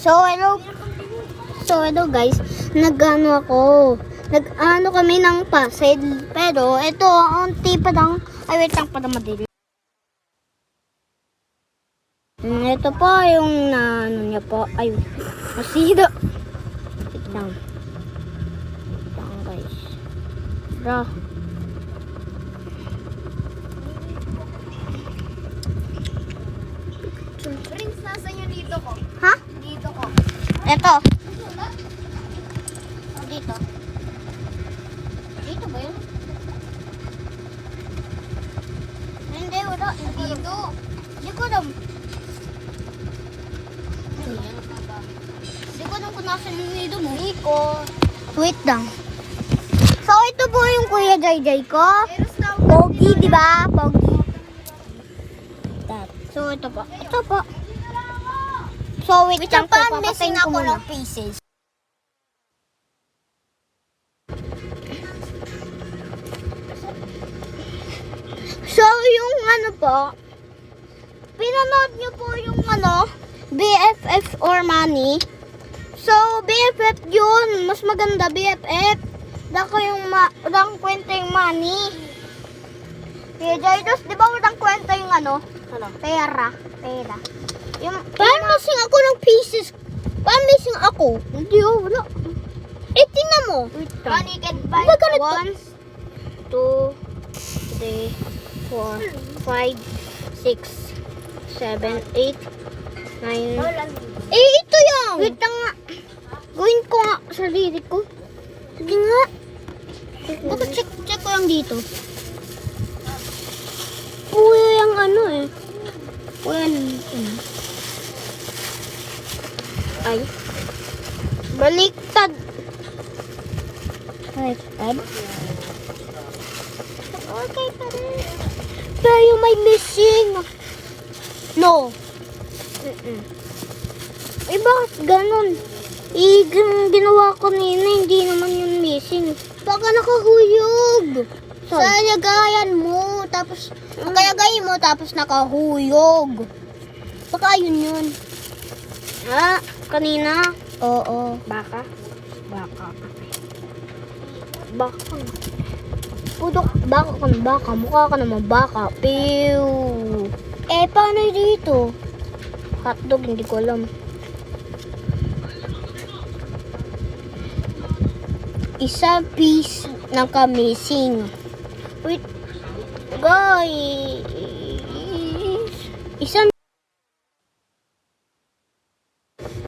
So, hello guys. Nag-ano kami ng puzzle. Pero, ito, unti pa lang. Ay, wait lang para madali. Ito po yung ano niya po. Ay, masira. Wait lang. Wait lang guys. Bro. Prince, nasan yung dito ko? Ha? Dito ko. Ito. Dito. Dito ba yun? Hindi, wala. Dito. Hindi ko alam. Hindi ko alam kung nasan yung nido mo. Wait lang. So, ito po yung Kuya Jayjay ko. Pogi, di ba? Pogi. So, ito po. Ito po. So, wait lang po. Papatayin ko muna. pieces. So, yung ano po, pinanood nyo po yung ano, BFF or Money. So, BFF yun. Mas maganda BFF. Walang kwenta yung Money. Kaya Jaidos, di ba walang kwenta yung ano? Pera. Yung, paano missing ako ng pieces? Paano missing ako? Hindi, wala. Eh, tingnan mo. Money can buy. Ba ganito? 1, 2, 3, 4, 5, 6, 7, 8, 9. Eh, ito yan. Wait lang nga. Gawin ko nga sarili ko. Sige nga. Bakit check ko lang dito? Kuya yung ano eh. Kuya ay. Baliktad. Baliktad. Okay pa rin. Pero may missing. No. Eh, bakit ganun? Ginawa ko nina, hindi naman yun missing. Baka nakahuyog. Sa lagayan mo, tapos, nakalagayin mo, tapos nakahuyog. Baka yun. Kanina? Oo. Baka? Pudok, baka. Mukha ka naman baka. Pew. Eh, paano dito? Hotdog, hindi ko alam. Isa piece na ka-missing. Wait, guys. Isang